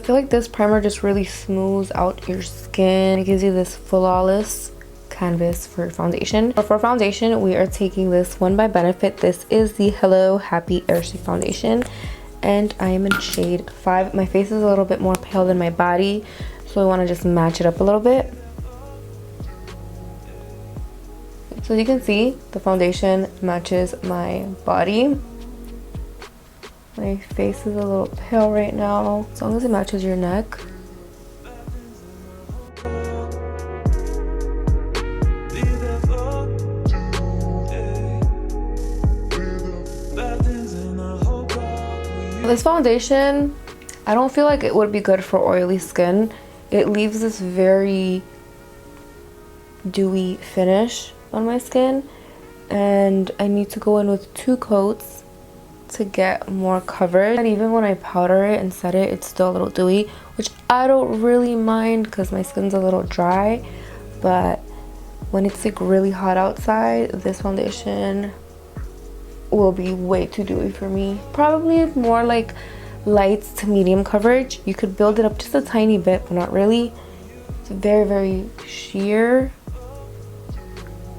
feel like this primer just really smooths out your skin. It gives you this flawless canvas for foundation. But for foundation, we are taking this one by Benefit. This is the Hello Happy Airstick foundation, and I am in shade 5. My face is a little bit more pale than my body, so I want to just match it up a little bit. So you can see the foundation matches my body. My face is a little pale right now, as long as it matches your neck. This foundation, I don't feel like it would be good for oily skin. It leaves this very dewy finish on my skin, and I need to go in with 2 coats to get more coverage. And even when I powder it and set it, it's still a little dewy, which I don't really mind because my skin's a little dry. But when it's like really hot outside, this foundation will be way too dewy for me. Probably more like light to medium coverage. You could build it up just a tiny bit, but not really. It's very, very sheer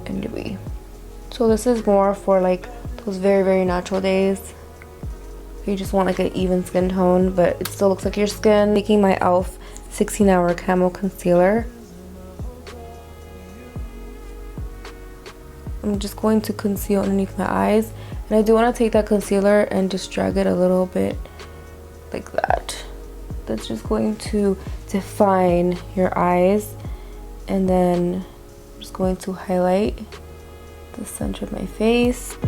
and dewy. So this is more for like those very, very natural days. You just want like an even skin tone, but it still looks like your skin. Taking my e.l.f. 16-hour Camo Concealer. I'm just going to conceal underneath my eyes. And I do want to take that concealer and just drag it a little bit like that. That's just going to define your eyes. And then I'm just going to highlight the center of my face.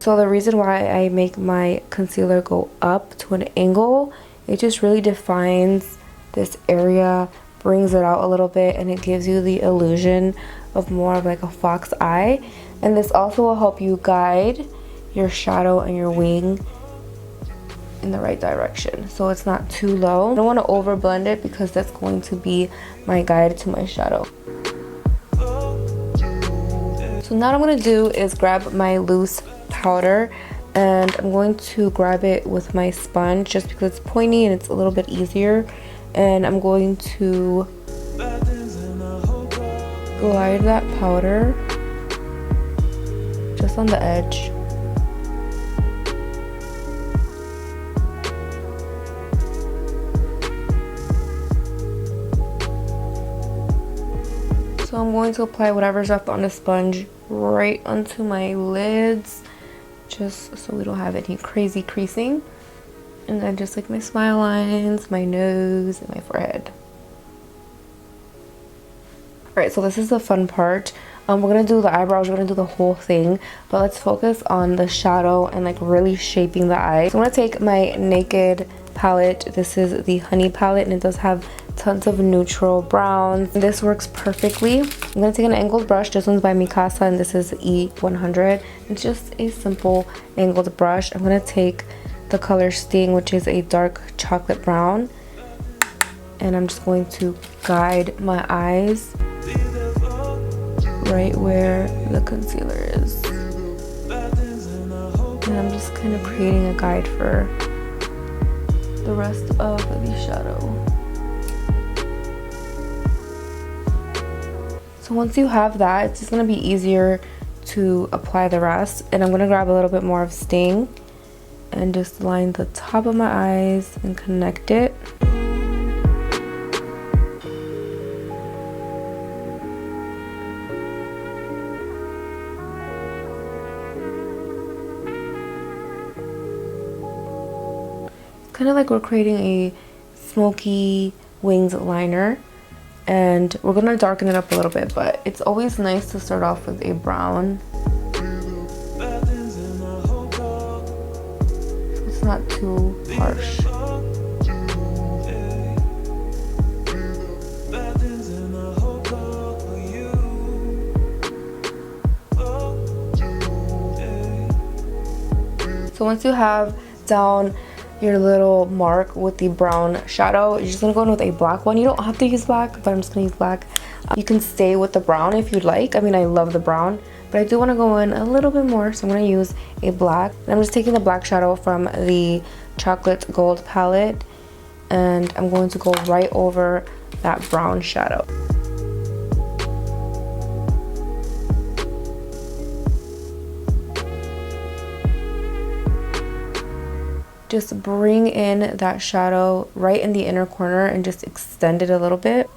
So the reason why I make my concealer go up to an angle, it just really defines this area, brings it out a little bit, and it gives you the illusion of more of like a fox eye. And this also will help you guide your shadow and your wing in the right direction, so it's not too low. I don't want to over blend it because that's going to be my guide to my shadow. So now what I'm going to do is grab my loose powder, and I'm going to grab it with my sponge just because it's pointy and it's a little bit easier. And I'm going to glide that powder just on the edge. So I'm going to apply whatever's left on the sponge right onto my lids, just so we don't have any crazy creasing. And then just like my smile lines, my nose, and my forehead. Alright, so this is the fun part. We're gonna do the eyebrows, we're gonna do the whole thing, but let's focus on the shadow and like really shaping the eyes. So I'm gonna take my Naked palette. This is the Honey palette, and it does have tons of neutral browns. This works perfectly. I'm gonna take an angled brush. This one's by Mikasa, and this is E100. It's just a simple angled brush. I'm gonna take the color Sting, which is a dark chocolate brown, and I'm just going to guide my eyes right where the concealer is. And I'm just kind of creating a guide for the rest of the shadow. So once you have that, it's just going to be easier to apply the rest. And I'm going to grab a little bit more of Sting and just line the top of my eyes and connect it. Kind of like we're creating a smoky wings liner, and we're gonna darken it up a little bit, but it's always nice to start off with a brown so it's not too harsh. So once you have down your little mark with the brown shadow. You're just gonna go in with a black one. You don't have to use black, but I'm just gonna use black. You can stay with the brown if you'd like. I mean, I love the brown, but I do want to go in a little bit more, so I'm gonna use a black. And I'm just taking the black shadow from the chocolate gold palette, and I'm going to go right over that brown shadow. Just bring in that shadow right in the inner corner and just extend it a little bit.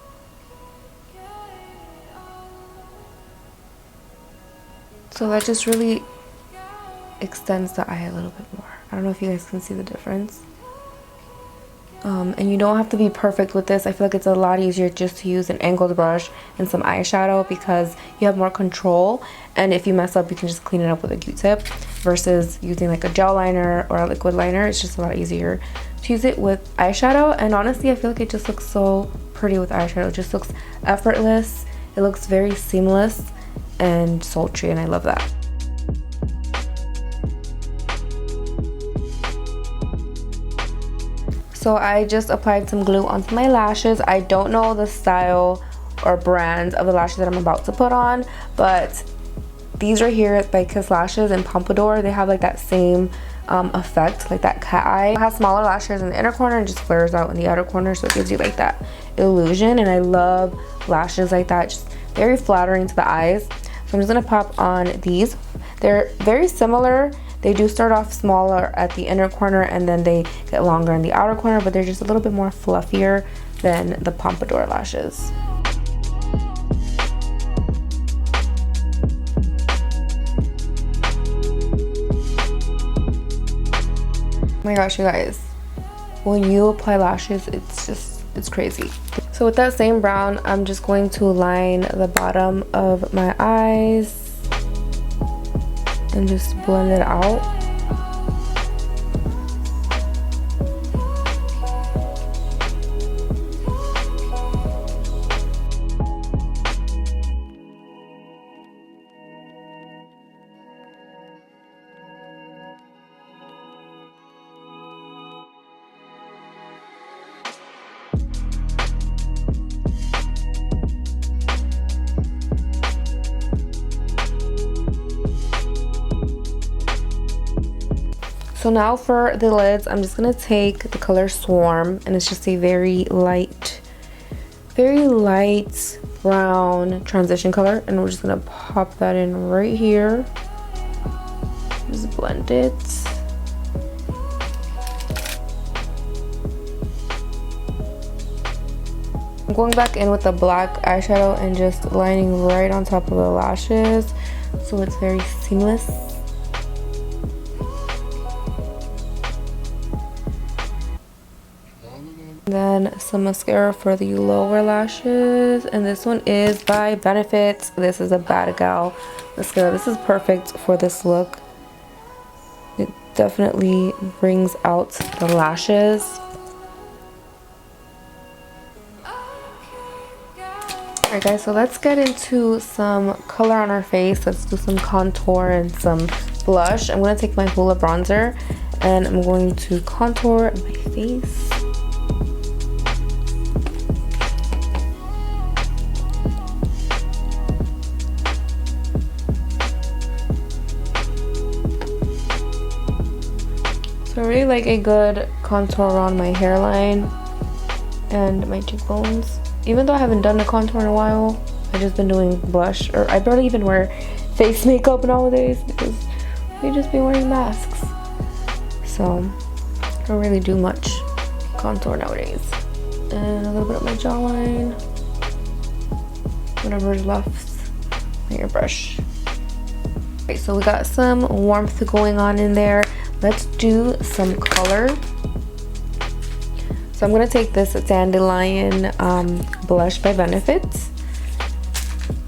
So that just really extends the eye a little bit more. I don't know if you guys can see the difference. And you don't have to be perfect with this. I feel like it's a lot easier just to use an angled brush and some eyeshadow because you have more control, and if you mess up you can just clean it up with a Q-tip versus using like a gel liner or a liquid liner. It's just a lot easier to use it with eyeshadow, and honestly I feel like it just looks so pretty with eyeshadow. It just looks effortless, it looks very seamless and sultry, and I love that. So I just applied some glue onto my lashes. I don't know the style or brand of the lashes that I'm about to put on, but these right here by Kiss Lashes and Pompadour, they have like that same effect, like that cat eye. It has smaller lashes in the inner corner and just flares out in the outer corner, so it gives you like that illusion, and I love lashes like that, just very flattering to the eyes. So I'm just gonna pop on these. They're very similar. They do start off smaller at the inner corner and then they get longer in the outer corner, but they're just a little bit more fluffier than the Pompadour lashes. Oh my gosh, you guys, when you apply lashes, it's crazy. So with that same brown, I'm just going to line the bottom of my eyes and just blend it out. So now for the lids, I'm just gonna take the color Swarm, and it's just a very light brown transition color, and we're just gonna pop that in right here. Just blend it. I'm going back in with the black eyeshadow and just lining right on top of the lashes, so it's very seamless. Then some mascara for the lower lashes, and this one is by Benefit. This is a Bad Gal mascara. This is perfect for this look. It definitely brings out the lashes. Alright guys, so let's get into some color on our face. Let's do some contour and some blush. I'm going to take my Hoola bronzer and I'm going to contour my face. So I really like a good contour around my hairline and my cheekbones. Even though I haven't done a contour in a while, I've just been doing blush, or I barely even wear face makeup nowadays because we just be wearing masks. So I don't really do much contour nowadays. And a little bit of my jawline, whatever's left, my airbrush. Okay, so we got some warmth going on in there. Let's do some color. So I'm going to take this Dandelion blush by Benefit.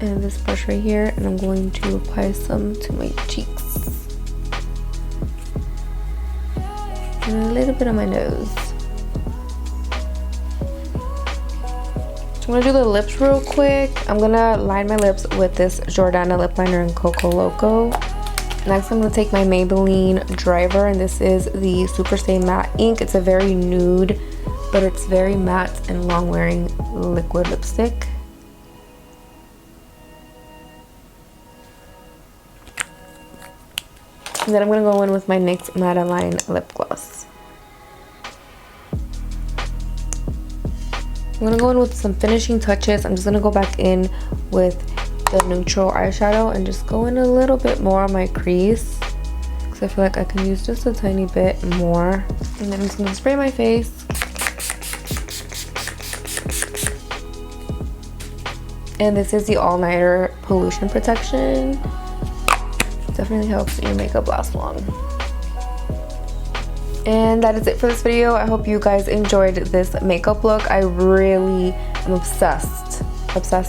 And this brush right here. And I'm going to apply some to my cheeks. And a little bit on my nose. So I'm going to do the lips real quick. I'm going to line my lips with this Jordana lip liner in Coco Loco. Next, I'm going to take my Maybelline Driver, and this is the Super Stay Matte Ink. It's a very nude, but it's very matte and long-wearing liquid lipstick. And then I'm going to go in with my NYX Madeline Lip Gloss. I'm going to go in with some finishing touches. I'm just going to go back in with the neutral eyeshadow and just go in a little bit more on my crease, because I feel like I can use just a tiny bit more. And then I'm just going to spray my face. And this is the All Nighter Pollution Protection. Definitely helps your makeup last long. And that is it for this video. I hope you guys enjoyed this makeup look. I really am obsessed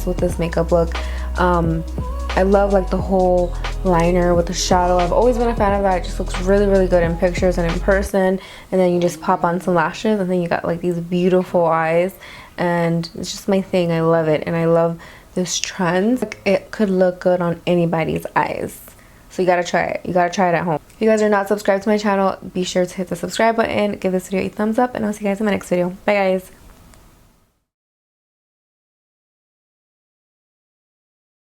with this makeup look. I love like the whole liner with the shadow. I've always been a fan of that. It just looks really, really good in pictures and in person. And then you just pop on some lashes and then you got like these beautiful eyes. And it's just my thing. I love it. And I love this trend. Like, it could look good on anybody's eyes. So you gotta try it. You gotta try it at home. If you guys are not subscribed to my channel, be sure to hit the subscribe button, give this video a thumbs up, and I'll see you guys in my next video. Bye guys.